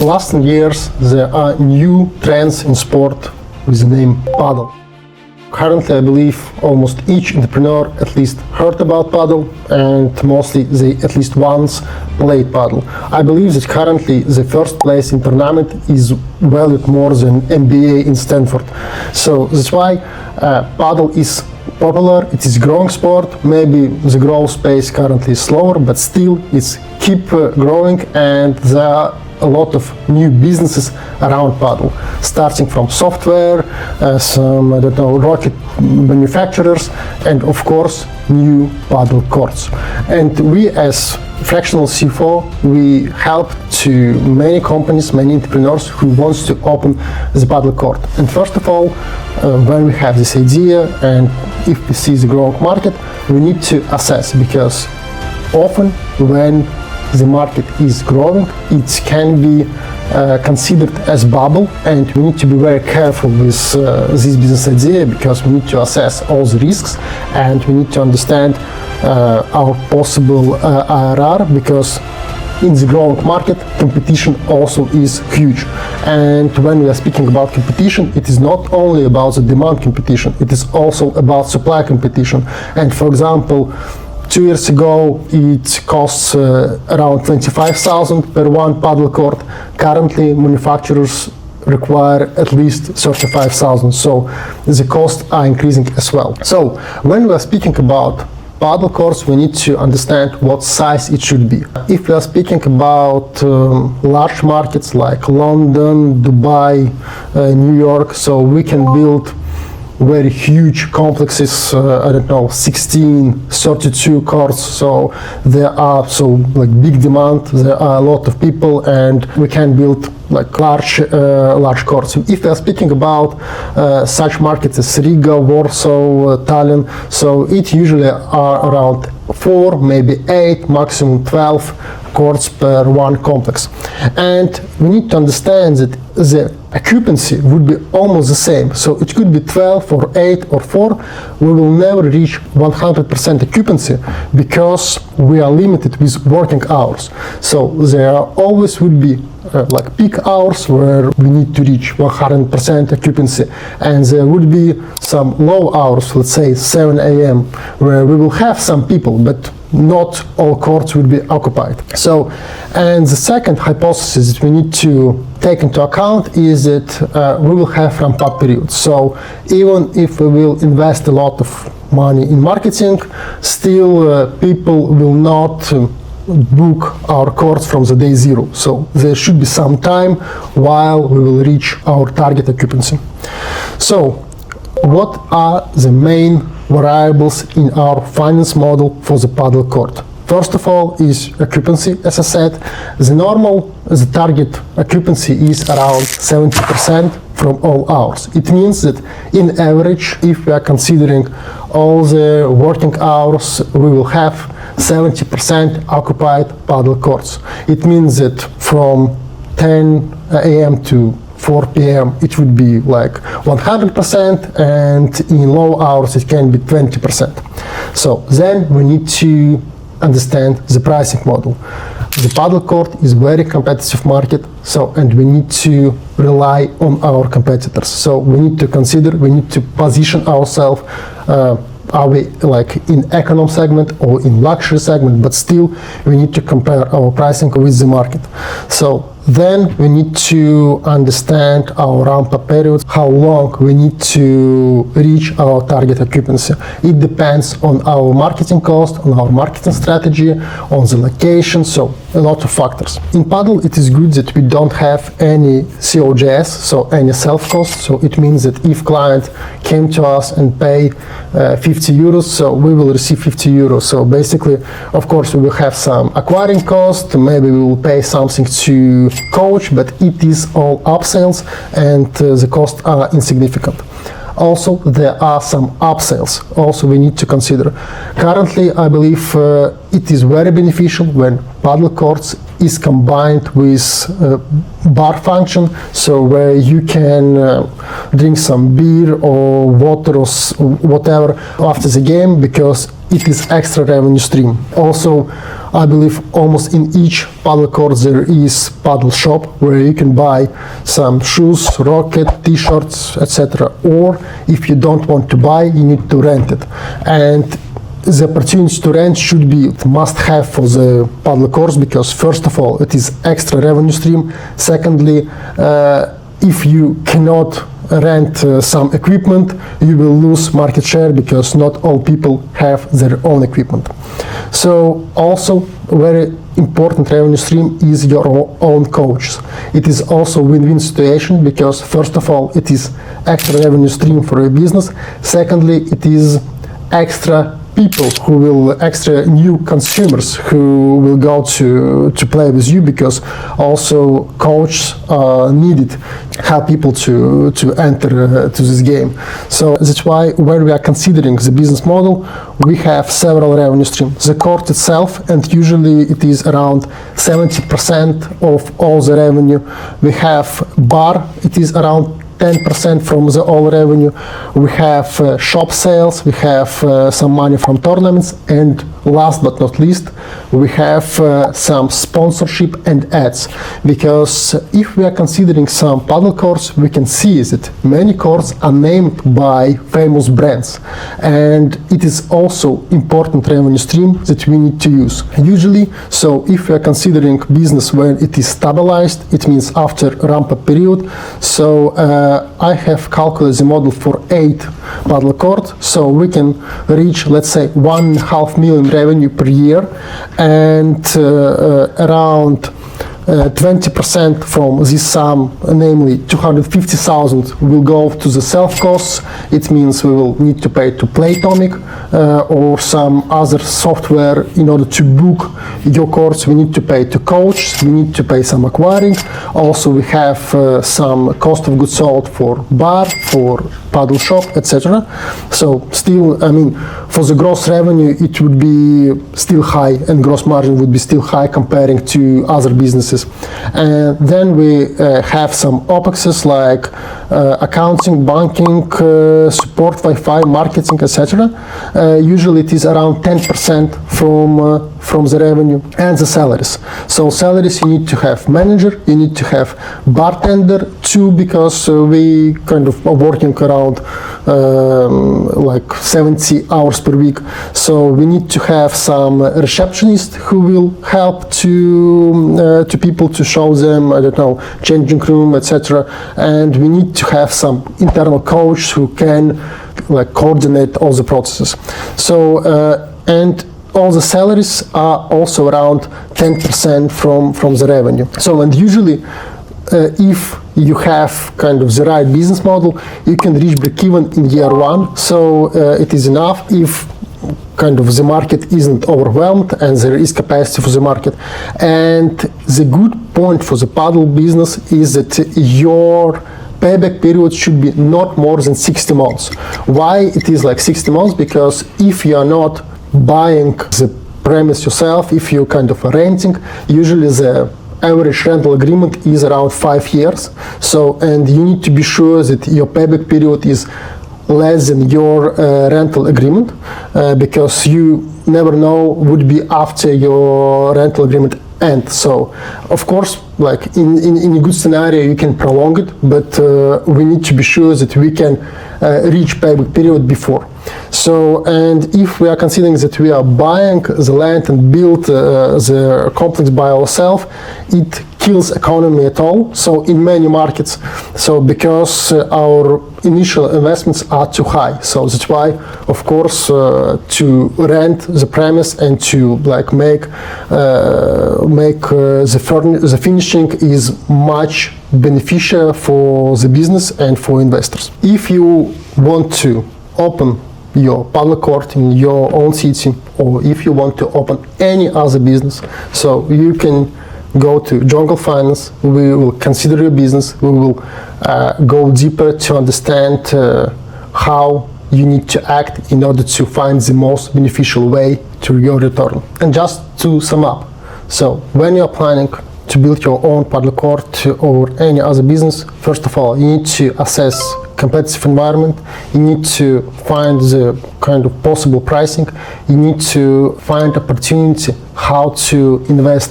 last years there are new trends in sport with the name Padel. Currently, I believe almost each entrepreneur at least heard about Padel, and mostly they at least once played Padel. I believe that currently the first place in tournament is valued more than MBA in Stanford. So that's why Padel is popular. It is growing sport. Maybe the growth pace currently is slower, but still it's keep growing, and there are a lot of new businesses around Padel, starting from software, some rocket manufacturers, and of course new Padel courts. And we as fractional CFO, we help to many companies, many entrepreneurs who wants to open the Padel court. And first of all, when we have this idea and if we see the growing market, we need to assess, because often when the market is growing, it can be considered as bubble, and we need to be very careful with this business idea, because we need to assess all the risks and we need to understand our possible IRR, because in the growing market, competition also is huge. And when we are speaking about competition, it is not only about the demand competition, it is also about supply competition. And for example, 2 years ago, it costs around 25,000 per one Padel court. Currently, manufacturers require at least 35,000, so the costs are increasing as well. So when we are speaking about Padel courts, we need to understand what size it should be. If we are speaking about large markets like London, Dubai, New York, so we can build very huge complexes, 16, 32 courts, so there are big demand, there are a lot of people, and we can build large courts. If we are speaking about such markets as Riga, Warsaw, Tallinn, so it usually are around 4, maybe 8, maximum 12 courts per one complex. And we need to understand that the occupancy would be almost the same. So it could be 12 or 8 or 4. We will never reach 100% occupancy because we are limited with working hours. So there always would be peak hours where we need to reach 100% occupancy, and there would be some low hours, let's say 7 a.m., where we will have some people, but not all courts will be occupied. So, and the second hypothesis that we need to take into account is that we will have ramp-up periods. So even if we will invest a lot of money in marketing, still people will not book our courts from the day zero. So there should be some time while we will reach our target occupancy. So what are the main variables in our finance model for the Padel court? First of all is occupancy. As I said, the target occupancy is around 70% from all hours. It means that in average, if we are considering all the working hours, we will have 70% occupied Padel courts. It means that from 10 a.m. to 4 p.m. it would be 100%, and in low hours it can be 20%. So then we need to understand the pricing model. The Padel court is very competitive market, and we need to rely on our competitors. So we need to consider, we need to position ourselves, are we in econom segment or in luxury segment, but still we need to compare our pricing with the market. So then we need to understand our ramp-up periods, how long we need to reach our target occupancy. It depends on our marketing cost, on our marketing strategy, on the location, so a lot of factors. In Padel, it is good that we don't have any COGS, so any self-cost. So it means that if client came to us and pay 50 euros, so we will receive 50 euros. So basically, of course, we will have some acquiring cost, maybe we will pay something to coach, but it is all upsells, and the costs are insignificant. Also, there are some upsells also we need to consider. Currently, I believe it is very beneficial when Padel courts is combined with bar function, so where you can drink some beer or water or whatever after the game, because it is extra revenue stream. Also, I believe almost in each paddle court there is paddle shop where you can buy some shoes, racket, t-shirts, etc. Or if you don't want to buy, you need to rent it. And the opportunity to rent should be must have for the paddle course, because first of all it is extra revenue stream. Secondly, if you cannot rent some equipment, you will lose market share because not all people have their own equipment. So also very important revenue stream is your own coaches. It is also win-win situation because first of all it is extra revenue stream for your business. Secondly, it is extra people who will, extra new consumers who will go to play with you, because also coaches needed help people to enter to this game. So that's why when we are considering the business model, we have several revenue streams. The court itself, and usually it is around 70% of all the revenue. We have bar, it is around 10% from the all revenue. We have shop sales, we have some money from tournaments, and last but not least, we have some sponsorship and ads. Because if we are considering some paddle courts, we can see that many courts are named by famous brands, and it is also important revenue stream that we need to use. Usually, so if we are considering business when it is stabilized, it means after ramp-up period. So I have calculated the model for 8 paddle courts, so we can reach, let's say, 1.5 million revenue per year, and around 20% from this sum, namely 250,000, will go to the self-costs. It means we will need to pay to Playtomic or some other software in order to book your course. We need to pay to coach, we need to pay some acquiring. Also we have some cost of goods sold for bar, for paddle shop, etc. So still, I mean, for the gross revenue it would be still high, and gross margin would be still high comparing to other businesses. And then we have some OPEXs like accounting, banking, support, Wi-Fi, marketing, etc. Usually it is around 10% from the revenue, and the salaries. So salaries, you need to have manager, you need to have bartender too, because we kind of are working around like 70 hours per week. So we need to have some receptionist who will help to people to show them, I don't know, changing room, etc. And we need to have some internal coach who can like coordinate all the processes. So and all the salaries are also around 10% from the revenue. So, and usually if you have kind of the right business model, you can reach break-even in year 1. So it is enough if kind of the market isn't overwhelmed and there is capacity for the market. And the good point for the paddle business is that your payback period should be not more than 60 months. Why it is like 60 months? Because if you are not buying the premise yourself, if you kind of renting, usually the average rental agreement is around 5 years. So, and you need to be sure that your payback period is less than your rental agreement, because you never know would be after your rental agreement end. So, of course, like in a good scenario, you can prolong it, but we need to be sure that we can reach payback period before. So, and if we are considering that we are buying the land and build the complex by ourselves, it kills economy at all. So in many markets, so because our initial investments are too high. So that's why, of course, to rent the premise and to like make the finishing is much beneficial for the business and for investors. If you want to open your paddle court in your own city, or if you want to open any other business, so you can go to Jungle Finance. We will consider your business. We will go deeper to understand how you need to act in order to find the most beneficial way to your return. And just to sum up, so when you're planning to build your own paddle court or any other business, first of all, you need to assess competitive environment, you need to find the kind of possible pricing, you need to find opportunity how to invest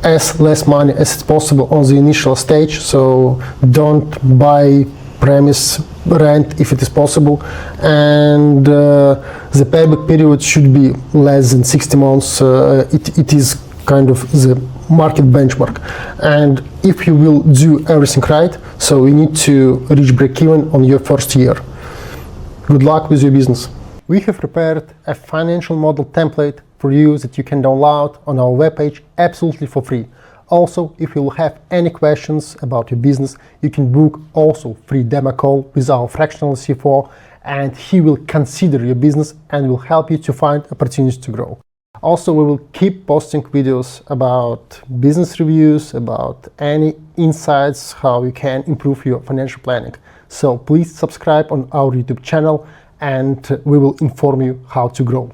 as less money as it's possible on the initial stage. So don't buy premise, rent if it is possible, and the payback period should be less than 60 months. It is kind of the market benchmark, and if you will do everything right, so you need to reach break-even on your first year. Good luck with your business. We have prepared a financial model template for you that you can download on our webpage absolutely for free. Also, if you have any questions about your business, you can book also free demo call with our fractional CFO, and he will consider your business and will help you to find opportunities to grow. Also, we will keep posting videos about business reviews, about any insights, how you can improve your financial planning. So please subscribe on our YouTube channel and we will inform you how to grow.